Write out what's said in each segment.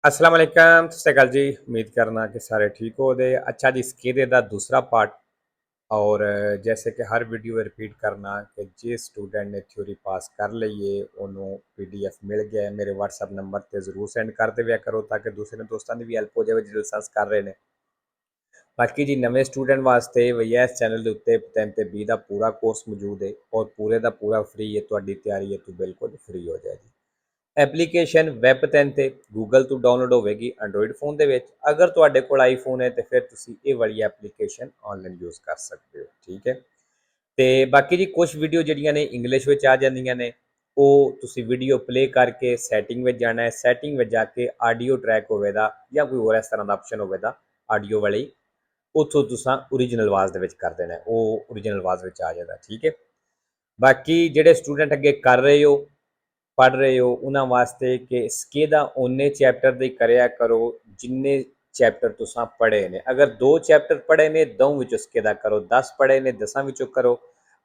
अस्सलाम वालेकुम सत श्री अकाल जी। उम्मीद करना कि सारे ठीक हो दे। अच्छा जी, स्केदे दा दूसरा पार्ट और जैसे कि हर वीडियो रिपीट करना कि जिस स्टूडेंट ने थ्योरी पास कर ली है उन्होंने PDF मिल गया है, मेरे WhatsApp नंबर पर जरूर सेंड कर दिया करो ताकि दूसरे दोस्तों की भी हेल्प हो जाए जो रिसर्च कर रहे हैं। बाकी जी नवे स्टूडेंट वास्ते भैया इस चैनल के उत्ते 3 का पूरा कोर्स मौजूद है और पूरे का पूरा फ्री है। ਤੁਹਾਡੀ ਤਿਆਰੀ है तो बिल्कुल फ्री हो जाएगी। ਐਪਲੀਕੇਸ਼ਨ ਵੈਬ 3 ਤੇ ਗੂਗਲ ਤੋਂ ਡਾਊਨਲੋਡ ਹੋਵੇਗੀ ਐਂਡਰੋਇਡ ਫੋਨ ਦੇ ਵਿੱਚ। ਅਗਰ ਤੁਹਾਡੇ ਕੋਲ ਆਈਫੋਨ ਹੈ ਤੇ ਫਿਰ ਤੁਸੀਂ ਇਹ ਵਾਲੀ ਐਪਲੀਕੇਸ਼ਨ ਆਨਲਾਈਨ ਯੂਜ਼ ਕਰ ਸਕਦੇ ਹੋ। ਠੀਕ ਹੈ। ਤੇ ਬਾਕੀ ਜੀ ਕੁਝ ਵੀਡੀਓ ਜਿਹੜੀਆਂ ਨੇ ਇੰਗਲਿਸ਼ ਵਿੱਚ ਆ ਜਾਂਦੀਆਂ ਨੇ, ਉਹ ਤੁਸੀਂ ਵੀਡੀਓ ਪਲੇ ਕਰਕੇ ਸੈਟਿੰਗ ਵਿੱਚ ਜਾਣਾ ਹੈ। ਸੈਟਿੰਗ ਵਿੱਚ ਜਾ ਕੇ ਆਡੀਓ ਟਰੈਕ ਹੋਵੇਗਾ ਜਾਂ ਕੋਈ ਹੋਰ ਇਸ ਤਰ੍ਹਾਂ ਦਾ ਆਪਸ਼ਨ ਹੋਵੇਗਾ ਆਡੀਓ ਵਾਲੀ, ਉੱਥੋਂ ਤੁਸੀਂ ਓਰੀਜਨਲ ਆਵਾਜ਼ ਦੇ ਵਿੱਚ ਕਰ ਦੇਣਾ, ਉਹ ਓਰੀਜਨਲ ਆਵਾਜ਼ ਵਿੱਚ ਆ ਜਾਏਗਾ। ਠੀਕ ਹੈ। ਬਾਕੀ ਜਿਹੜੇ ਸਟੂਡੈਂਟ ਅੱਗੇ ਕਰ ਰਹੇ ਹੋ पढ़ रहे हो उन्होंने वास्ते कि स्केदा उन्ने चैप्टर दी करया करो जिन्ने चैप्टर तुसां पढ़े ने। अगर 2 चैप्टर पढ़े ने 2 विचों स्केदा करो, 10 पढ़े ने 10 विचों करो,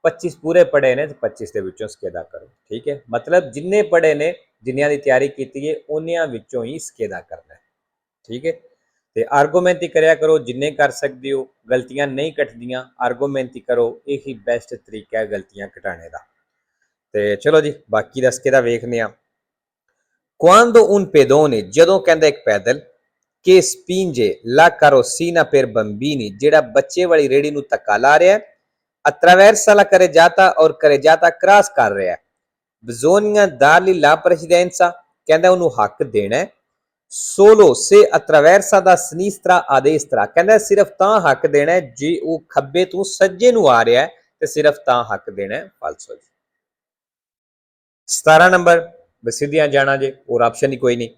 25 पूरे पढ़े ने तो 25 दे विचों स्केदा करो। ठीक है। मतलब जिन्ने पढ़े ने जिन्नियां दी तैयारी कीती है उन्नियां विचों ही स्केदा करना है। ठीक है। तो आर्गूमेंट ही करया करो जिन्ने कर सकते हो, गलतियां नहीं कटदियां, आर्गूमेंट ही करो, यही बेस्ट तरीका है गलतियां घटाने का। तो चलो जी बाकी दस के वेखने। Quando un pedone ਜਦੋਂ ਕਹਿੰਦਾ ਇੱਕ ਪੈਦਲ che spinge la carrozzina per bambini ਜਿਹੜਾ ਬੱਚੇ ਵਾਲੀ ਰੇੜੀ ਨੂੰ ਧੱਕਾ ਲਾ ਰਿਹਾ ਹੈ, attraversa la carreggiata और carreggiata cross ਕਰ ਰਿਹਾ ਹੈ, bisogna dargli la precedenza ਕਹਿੰਦਾ ਉਹਨੂੰ ਹੱਕ ਦੇਣਾ ਹੈ, solo se attraversa da sinistra a destra ਕਹਿੰਦਾ ਸਿਰਫ ਤਾਂ ਹੱਕ ਦੇਣਾ ਹੈ ਜੇ ਉਹ ਖੱਬੇ ਤੋਂ ਸੱਜੇ ਨੂੰ ਆ ਰਿਹਾ ਹੈ ਤੇ ਸਿਰਫ ਤਾਂ ਹੱਕ ਦੇਣਾ ਹੈ। ਫਾਲਸੋ ਜੀ। 17 नंबर बसीदियां जाना जे और ऑप्शन ही कोई नहीं।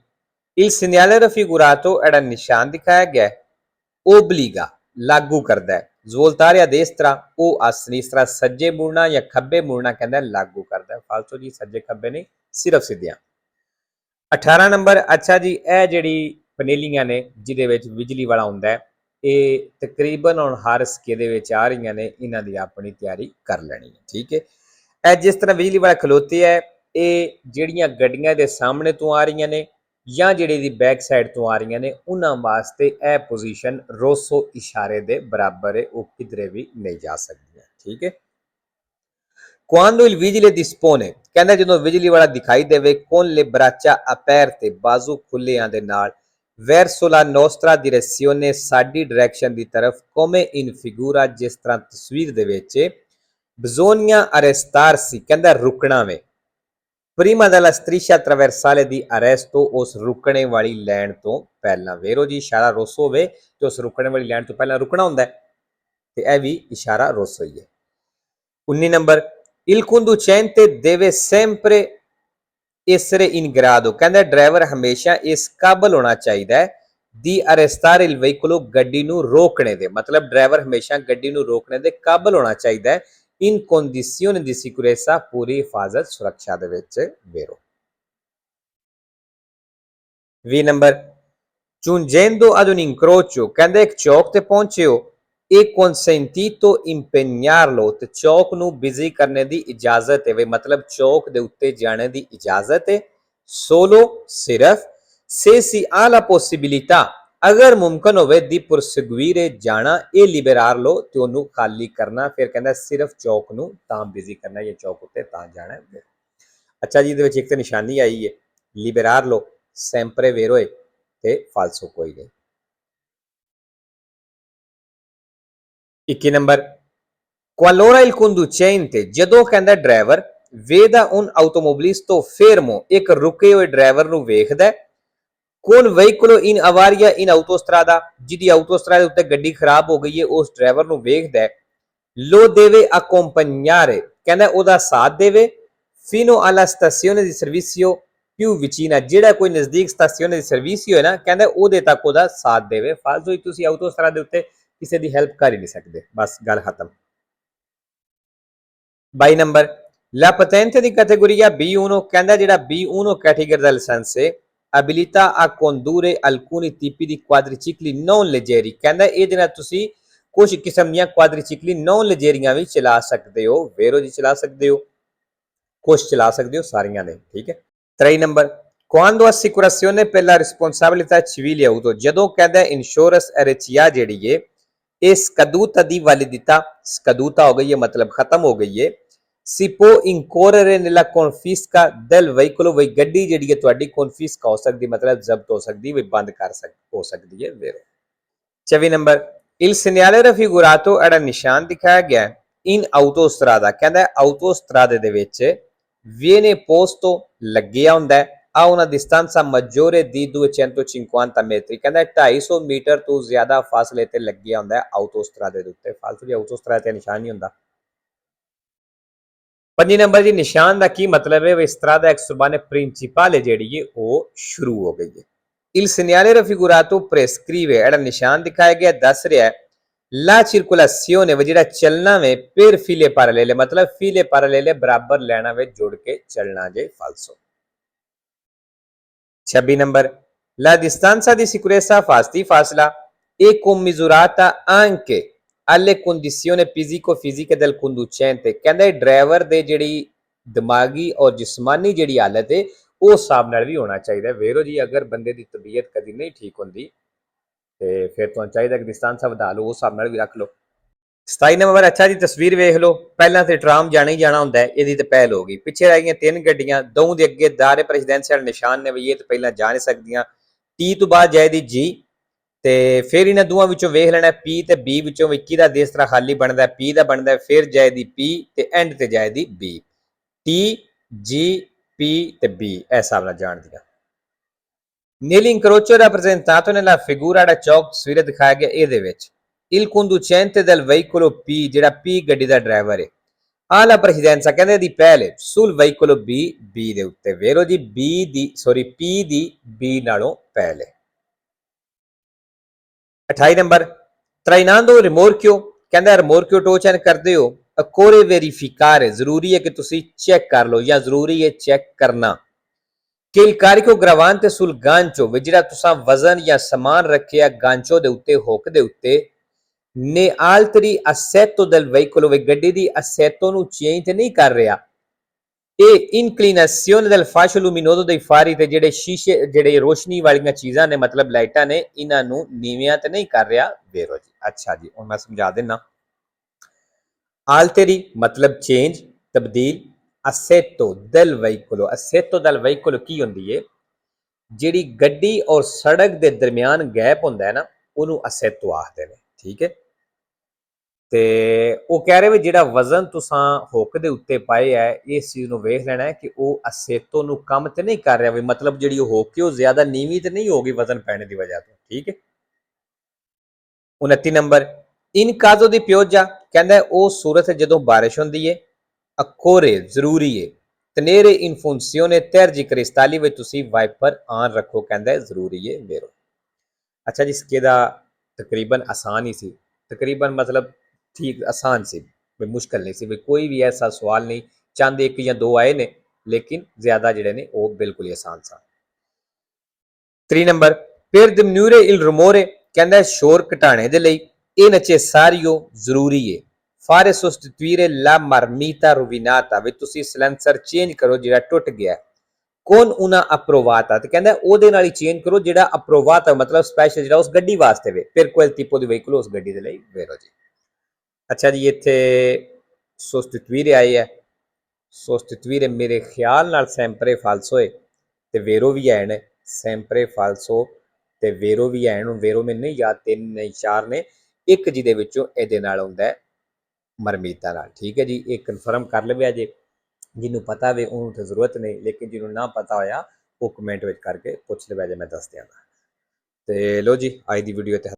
Il segnale raffigurato era निशान दिखाया गया है, ओब्लिगा लागू करता है, svoltare a destra o a sinistra सज्जे मुड़ना या खब्बे मुड़ना कहता है लागू करता है। फालतू जी सज्जे खब्बे नहीं, सिर्फ सीधियां। 18 नंबर अच्छा जी ਇਹ ਜਿਹੜੀ ਪਨੇਲੀਆਂ ਨੇ ਜਿਹਦੇ ਵਿੱਚ ਬਿਜਲੀ ਵਾਲਾ ਹੁੰਦਾ ਹੈ, ਇਹ ਤਕਰੀਬਨ ਹੁਣ ਹਰ ਸਕੇ ਦੇ ਵਿੱਚ ਆ ਰਹੀਆਂ ਨੇ, ਇਹਨਾਂ ਦੀ ਆਪਣੀ ਤਿਆਰੀ ਕਰ ਲੈਣੀ ਹੈ। ਠੀਕ ਹੈ। ਇਹ ਜਿਸ ਤਰ੍ਹਾਂ ਬਿਜਲੀ ਵਾਲਾ ਖਲੋਤੇ ਹੈ, ਇਹ ਜਿਹੜੀਆਂ ਗੱਡੀਆਂ ਦੇ ਸਾਹਮਣੇ ਤੋਂ ਆ ਰਹੀਆਂ ਨੇ ਜਾਂ ਜਿਹੜੀ ਦੀ ਬੈਕ ਸਾਈਡ ਤੋਂ ਆ ਰਹੀਆਂ ਨੇ ਉਹਨਾਂ ਵਾਸਤੇ ਇਹ ਪੋਜੀਸ਼ਨ ਰੋਸੋ ਇਸ਼ਾਰੇ ਦੇ ਬਰਾਬਰ ਹੈ, ਉਹ ਕਿਧਰੇ ਵੀ ਨਹੀਂ ਜਾ ਸਕਦੀਆਂ। ਠੀਕ ਹੈ। Quando il vigile dispone ਕਹਿੰਦਾ ਜਦੋਂ ਬਿਜਲੀ ਵਾਲਾ ਦਿਖਾਈ ਦੇਵੇ con le braccia aperte ਬਾਜ਼ੂ ਖੁੱਲਿਆਂ ਦੇ ਨਾਲ verso la nostra direzione ਸਾਡੀ ਡਾਇਰੈਕਸ਼ਨ ਦੀ ਤਰਫ come in figura ਜਿਸ ਤਰ੍ਹਾਂ ਤਸਵੀਰ ਦੇ ਵਿੱਚ bisogna arrestarsi ਕਹਿੰਦਾ ਰੁਕਣਾ ਵੇ prima della striscia trasversale di arresto ਉਸ ਰੁਕਣੇ ਵਾਲੀ ਲਾਈਨ ਤੋਂ ਪਹਿਲਾਂ। ਵੇਰੋ ਜੀ ਇਸ਼ਾਰਾ ਰੋਸੋ ਹੋਵੇ ਤੇ ਉਸ ਰੁਕਣੇ ਵਾਲੀ ਲਾਈਨ ਤੋਂ ਪਹਿਲਾਂ ਰੁਕਣਾ ਹੁੰਦਾ ਹੈ ਤੇ ਇਹ ਵੀ ਇਸ਼ਾਰਾ ਰੋਸੋ ਹੀ ਹੈ। 19 number il conducente deve sempre essere in grado ਕਹਿੰਦਾ ਡਰਾਈਵਰ ਹਮੇਸ਼ਾ ਇਸ ਕਾਬਲ ਹੋਣਾ ਚਾਹੀਦਾ ਹੈ di arrestare il veicolo ਗੱਡੀ ਨੂੰ ਰੋਕਣੇ ਦੇ, ਮਤਲਬ ਡਰਾਈਵਰ ਹਮੇਸ਼ਾ ਗੱਡੀ ਨੂੰ ਰੋਕਣੇ ਦੇ ਕਾਬਲ ਹੋਣਾ ਚਾਹੀਦਾ ਹੈ in condizione di sicurezza ਪੂਰੀ ਹਿਫਾਜ਼ਤ ਸੁਰੱਖਿਆ ਦੇ ਵਿੱਚ। ਵੇਰੋ 20 number giungendo ad un incrocio ਕਹਿੰਦਾ ਇੱਕ ਚੌਕ ਤੇ ਪਹੁੰਚੇ ਹੋ e consentito impegnarlo ਤੇ ਚੌਕ ਨੂੰ ਬਿਜ਼ੀ ਕਰਨੇ ਦੀ ਇਜਾਜ਼ਤ ਹੈ, ਮਤਲਬ ਚੌਕ ਦੇ ਉੱਤੇ ਜਾਣੇ ਦੀ ਇਜਾਜ਼ਤ ਹੈ। solo ਸਿਰਫ se si ha la possibilità अगर मुमकिन होवे दी proseguire जाना e liberarlo ਤੇ ਉਹਨੂੰ ਖਾਲੀ ਕਰਨਾ। ਫਿਰ ਕਹਿੰਦਾ ਸਿਰਫ ਚੌਕ ਨੂੰ ਤਾਂ ਬਿਜ਼ੀ ਕਰਨਾ ਜਾਂ ਚੌਕ ਉੱਤੇ ਤਾਂ ਜਾਣਾ ਹੈ। ਅੱਛਾ ਜੀ ਇਹਦੇ ਵਿੱਚ ਇੱਕ ਤਾਂ ਨਿਸ਼ਾਨੀ ਆਈ ਹੈ liberarlo sempre vero ਹੈ ਤੇ falso ਕੋਈ ਨਹੀਂ। 21 ਨੰਬਰ qualora il conducente ਜਦੋਂ ਕਹਿੰਦਾ driver veda un automobilisto fermo ਇੱਕ ਰੁਕੇ ਹੋਏ ਡਰਾਈਵਰ ਨੂੰ ਵੇਖਦਾ con veicolo in avaria in autostrada ਜਿਹਦੀ autostrada ਉੱਤੇ ਗੱਡੀ ਖਰਾਬ ਹੋ ਗਈ ਹੈ ਉਸ ਡਰਾਈਵਰ ਨੂੰ ਵੇਖਦਾ lo deve accompagnare ਕਹਿੰਦਾ ਉਹਦਾ ਸਾਥ ਦੇਵੇ fino alla stazione di servizio più vicina ਜਿਹੜਾ ਕੋਈ ਨਜ਼ਦੀਕ ਸਟੇਸ਼ਨ ਦੀ ਸਰਵਿਸਿਓ ਹੈ ਨਾ ਕਹਿੰਦਾ ਉਹਦੇ ਤੱਕ ਉਹਦਾ ਸਾਥ ਦੇਵੇ। ਫਾਲਤੂ ਹੀ ਤੁਸੀਂ autostrada ਦੇ ਉੱਤੇ ਕਿਸੇ ਦੀ ਹੈਲਪ ਕਰ ਹੀ ਨਹੀਂ ਸਕਦੇ। ਬਸ ਗੱਲ ਖਤਮ। 22 number la patente di categoria B1 ਕਹਿੰਦਾ ਜਿਹੜਾ B1 ਕੈਟੇਗਰੀ ਦਾ ਲਾਇਸੈਂਸ ਹੈ abilità a condurre alcuni tipi di quadricicli non leggeri ਕਹਿੰਦਾ ਇਹਦੇ ਨਾਲ ਤੁਸੀਂ ਕੁਝ ਕਿਸਮ ਦੀਆਂ ਕੁਆਦਰੀਚਿਕਲੀ non leggeriਆਂ ਵੀ ਚਲਾ ਸਕਦੇ ਹੋ। ਵੇਰੋ ਜੀ ਚਲਾ ਸਕਦੇ ਹੋ, ਕੁਝ ਚਲਾ ਸਕਦੇ ਹੋ, ਸਾਰੀਆਂ ਨੇ। ਠੀਕ ਹੈ। 23 number Quando assicurazione per la responsabilità civile auto, ਜਦੋਂ ਕਹਿੰਦਾ ਇੰਸ਼ੋਰੈਂਸ ਅਰਚੀਆ ਜਿਹੜੀ ਏ ਇਹ scaduta di validità, scaduta ਹੋ ਗਈ ਹੈ ਮਤਲਬ ਖਤਮ ਹੋ ਗਈ ਏ, si può incorrere nella confisca del veicolo, ਵਈ ਗੱਡੀ ਜਿਹੜੀ ਹੈ ਤੁਹਾਡੀ confisca ਹੋ ਸਕਦੀ, ਮਤਲਬ ਜ਼ਬਤ ਹੋ ਸਕਦੀ, ਵਈ ਬੰਦ ਹੋ ਸਕਦੀ ਹੈ vero। 24 number il segnale raffigurato era ਨਿਸ਼ਾਨ ਦਿਖਾਇਆ ਗਿਆ in autostrada, ਕਹਿੰਦਾ autostrade ਦੇ ਵਿੱਚ viene posto ਲੱਗਿਆ ਹੁੰਦਾ ਹੈ a una distanza maggiore di 250 metri, ਕਹਿੰਦਾ 250 ਮੀਟਰ ਤੋਂ ਜ਼ਿਆਦਾ ਫਾਸਲੇ ਤੇ ਲੱਗਿਆ ਹੁੰਦਾ ਹੈ ਆਟੋਸਟਰਾਦੇ ਦੇ ਉੱਤੇ। ਫਾਲਤੂ ਦੀ ਆਟੋਸਟਰਾਦੇ ਤੇ ਨਿਸ਼ਾਨ ਨਹੀਂ ਹੁੰਦਾ। 5 ਨੰਬਰ ਜੀ ਨਿਸ਼ਾਨ ਦਾ ਕੀ ਮਤਲਬ ਹੈ? strada ex urbane principale ਜਿਹੜੀ ਹੈ ਉਹ ਸ਼ੁਰੂ ਹੋ ਗਈ ਹੈ। il segnale raffigurato prescrive, ਜਿਹੜਾ ਨਿਸ਼ਾਨ ਦਿਖਾਇਆ ਗਿਆ ਦੱਸ ਰਿਹਾ ਹੈ la circolazione, ਵ ਜਿਹੜਾ ਚੱਲਣਾ ਵੇ per file parallele, ਮਤਲਬ file parallele ਬਰਾਬਰ ਲੈਣਾ ਵੇ ਜੁੜ ਕੇ ਚੱਲਣਾ ਜੇ falso। 26 number la distanza di sicurezza ਫਾਸਲਾ è commisurata anche alle condizioni fisico-fisiche del conducente, ਕਹਿੰਦੇ ਡਰਾਈਵਰ ਦੇ ਜਿਹੜੀ ਦਿਮਾਗੀ ਔਰ ਜਿਸਮਾਨੀ ਜਿਹੜੀ ਹਾਲਤ ਹੈ ਉਹ ਹਿਸਾਬ ਨਾਲ ਵੀ ਹੋਣਾ ਚਾਹੀਦਾ। ਵੇਰੋ ਜੀ ਅਗਰ ਬੰਦੇ ਦੀ ਤਬੀਅਤ ਕਦੀ ਨਹੀਂ ਠੀਕ ਹੁੰਦੀ ਤੇ ਫਿਰ ਤੁਹਾਨੂੰ ਚਾਹੀਦਾ ਕਿ ਡਿਸਟੈਂਸ ਵਧਾ ਲਓ, ਉਸ ਹਿਸਾਬ ਨਾਲ ਵੀ ਰੱਖ ਲਓ। 27 ਨੰਬਰ ਅੱਛਾ ਜੀ ਤਸਵੀਰ ਵੇਖ ਲਓ। ਪਹਿਲਾਂ ਤੇ ਟਰਾਮ ਜਾਣਾ ਹੀ ਜਾਣਾ ਹੁੰਦਾ, ਇਹਦੀ ਤੇ ਪਹਿਲ ਹੋ ਗਈ। ਪਿੱਛੇ ਰਹਿ ਗਈਆਂ 3 ਗੱਡੀਆਂ, ਦੋ ਦੇ ਅੱਗੇ ਦਾਰੇ ਪ੍ਰੈਜ਼ੀਡੈਂਸ਼ੀਅਲ ਨਿਸ਼ਾਨ ਨੇ, ਵੀ ਇਹ ਤੇ ਪਹਿਲਾਂ ਜਾ ਨਹੀਂ ਸਕਦੀਆਂ। ਟੀ ਤੋਂ ਬਾਅਦ ਜਾਏਦੀ ਜੀ, ਤੇ ਫਿਰ ਇਹਨਾਂ ਦੋਵਾਂ ਵਿੱਚੋਂ ਵੇਖ ਲੈਣਾ ਪੀ ਤੇ ਬੀ ਵਿੱਚੋਂ ਵੀ ਕਿਹਦਾ ਦੇ ਇਸ ਤਰ੍ਹਾਂ ਖਾਲੀ ਬਣਦਾ, ਪੀ ਦਾ ਬਣਦਾ, ਫਿਰ ਜਾਏਦੀ ਪੀ ਤੇ ਐਂਡ ਤੇ ਜਾਏਦੀ ਬੀ। ਟੀ ਜੀ ਪੀ ਤੇ ਬੀ ਇਸ ਹਿਸਾਬ ਨਾਲ ਜਾਣਦੀਆਂ। nell'incrocio rappresentato nella figura da ਚੌਕ ਤਸਵੀਰ ਦਿਖਾਇਆ ਗਿਆ ਇਹਦੇ ਵਿੱਚ il conducente del veicolo P, ਜਿਹੜਾ P ਗੱਡੀ ਦਾ ਡਰਾਈਵਰ ਹੈ, ha la presidenza, ਕਹਿੰਦੇ ਦੀ ਪਹਿਲ sul veicolo B ਦੇ ਉੱਤੇ। ਵੇਰੋ ਜੀ P ਦੀ B ਨਾਲੋਂ ਪਹਿਲ ਹੈ। 28 ਨੰਬਰ trainando rimorchio, ਕਹਿੰਦਾ rimorchio tow ਚੈਨ ਕਰਦੇ ਹੋ occorre verificare, ਜ਼ਰੂਰੀ ਹੈ ਕਿ ਤੁਸੀਂ ਚੈੱਕ ਕਰ ਲਓ ਜਾਂ ਜ਼ਰੂਰੀ ਹੈ ਚੈੱਕ ਕਰਨਾ ਕਿ il carico gravante sul gancio, ਵੀ ਜਿਹੜਾ ਤੁਸੀਂ ਵਜ਼ਨ ਜਾਂ ਸਮਾਨ ਰੱਖਿਆ ਗਾਂਚੋ ਦੇ ਉੱਤੇ, ਹੁੱਕ ਦੇ ਉੱਤੇ, ਨੇ altri assetto del veicolo, ਵੀ ਗੱਡੀ ਦੀ assetto ਨੂੰ ਚੇਂਜ ਤੇ ਨਹੀਂ ਕਰ ਰਿਹਾ। ਇਹ inclinazione del fascio luminoso dei fari, ਤੇ ਜਿਹੜੇ ਸ਼ੀਸ਼ੇ ਜਿਹੜੇ ਰੋਸ਼ਨੀ ਵਾਲੀਆਂ ਚੀਜ਼ਾਂ ਨੇ ਮਤਲਬ ਲਾਈਟਾਂ ਨੇ, ਇਹਨਾਂ ਨੂੰ ਨੀਵਿਆਂ ਤੇ ਨਹੀਂ ਕਰ ਰਿਹਾ। ਵੇਰੋ ਜੀ ਅੱਛਾ ਜੀ ਹੁਣ ਮੈਂ ਸਮਝਾ ਦੇਣਾ। alteri ਮਤਲਬ ਚੇਂਜ ਤਬਦੀਲ, assetto del veicolo, assetto del veicolo ਕੀ ਹੁੰਦੀ ਹੈ? ਜਿਹੜੀ ਗੱਡੀ ਔਰ ਸੜਕ ਦੇ ਦਰਮਿਆਨ ਗੈਪ ਹੁੰਦਾ ਹੈ ਨਾ, ਉਹਨੂੰ assetto ਆਖਦੇ ਨੇ। ਠੀਕ ਹੈ, ਤੇ ਉਹ ਕਹਿ ਰਹੇ ਵੀ ਜਿਹੜਾ ਵਜ਼ਨ ਤੁਸੀਂ ਹੁੱਕ ਦੇ ਉੱਤੇ ਪਾਏ ਹੈ, ਇਸ ਚੀਜ਼ ਨੂੰ ਵੇਖ ਲੈਣਾ ਹੈ ਕਿ ਉਹ assetto ਨੂੰ ਕੰਮ ਤੇ ਨਹੀਂ ਕਰ ਰਿਹਾ, ਵੀ ਮਤਲਬ ਜਿਹੜੀ ਉਹ ਹੁੱਕ ਹੈ ਉਹ ਜ਼ਿਆਦਾ ਨੀਵੀਂ ਤੇ ਨਹੀਂ ਹੋਗੀ ਵਜ਼ਨ ਪੈਣੇ ਦੀ ਵਜ੍ਹਾ ਤੋਂ। ਠੀਕ ਹੈ। 29 number in caso di pioggia, ਕਹਿੰਦਾ ਉਹ ਸੂਰਤ ਜਦੋਂ ਬਾਰਿਸ਼ ਹੁੰਦੀ ਹੈ occorre ਜ਼ਰੂਰੀ ਹੈ tenere in funzione tergicristalli, ਵਿੱਚ ਤੁਸੀਂ ਵਾਈਪਰ ਆਨ ਰੱਖੋ, ਕਹਿੰਦਾ ਜ਼ਰੂਰੀ ਹੈ। ਵੇਰੋ ਅੱਛਾ ਜੀ ਇਹਦਾ ਤਕਰੀਬਨ ਆਸਾਨ ਹੀ ਸੀ, ਤਕਰੀਬਨ ਮਤਲਬ ਠੀਕ ਆਸਾਨ ਸੀ, ਵੀ ਮੁਸ਼ਕਲ ਨਹੀਂ ਸੀ, ਵੀ ਕੋਈ ਵੀ ਐਸਾ ਸਵਾਲ ਨਹੀਂ, ਚੰਦ 1 ਜਾਂ 2 ਆਏ ਨੇ ਲੇਕਿਨ ਜ਼ਿਆਦਾ ਜਿਹੜੇ ਨੇ ਉਹ ਬਿਲਕੁਲ ਹੀ ਆਸਾਨ ਸਨ। 3 number per diminuire il rumore, ਕਹਿੰਦਾ ਸ਼ੋਰ ਘਟਾਣੇ ਦੇ ਲਈ ਇਹ necessario ਜ਼ਰੂਰੀ ਹੈ fare sostituire la marmita rovinata, ਵੀ ਤੁਸੀਂ ਸਿਲੈਂਸਰ ਚੇਂਜ ਕਰੋ ਜਿਹੜਾ ਟੁੱਟ ਗਿਆ। con una approvata, ਤੇ ਕਹਿੰਦਾ ਉਹਦੇ ਨਾਲ ਹੀ ਚੇਂਜ ਕਰੋ ਜਿਹੜਾ approvata ਮਤਲਬ ਸਪੈਸ਼ਲ ਜਿਹੜਾ ਉਸ ਗੱਡੀ ਵਾਸਤੇ ਵੇ, per quel tipo di veicolo, ਉਸ ਗੱਡੀ ਦੇ ਲਈ। ਵੇਰੋ ਜੀ ਅੱਛਾ ਜੀ ਇੱਥੇ sostituire ਆਈ ਹੈ, sostituire ਮੇਰੇ ਖਿਆਲ ਨਾਲ sempre falso ਹੈ, ਤੇ ਵੇਰੋ ਵੀ ਹੈ ਨੇ, sempre falso ਤੇ ਵੇਰੋ ਵੀ ਹੈ। ਹੁਣ ਵੇਰੋ ਮੈਨੂੰ ਨਹੀਂ ਯਾਦ 3 ਨਹੀਂ 4 ਨੇ, ਇੱਕ ਜਿਹਦੇ ਵਿੱਚੋਂ ਇਹਦੇ ਨਾਲ ਹੁੰਦਾ ਹੈ ਮਰਮੀਤਾ ਨਾਲ। ਠੀਕ ਹੈ ਜੀ, ਇਹ ਕਨਫਰਮ ਕਰ ਲਵਿਆ ਜੇ, ਜਿਹਨੂੰ ਪਤਾ ਵੇ ਉਹਨੂੰ ਤਾਂ ਜ਼ਰੂਰਤ ਨਹੀਂ, ਲੇਕਿਨ ਜਿਹਨੂੰ ਨਾ ਪਤਾ ਹੋਇਆ ਉਹ ਕਮੈਂਟ ਵਿੱਚ ਕਰਕੇ ਪੁੱਛ ਲਵਿਆ ਜੇ, ਮੈਂ ਦੱਸ ਦਿਆਂਗਾ। ਤੇ ਲੋ ਜੀ ਅੱਜ ਦੀ ਵੀਡੀਓ ਤੇ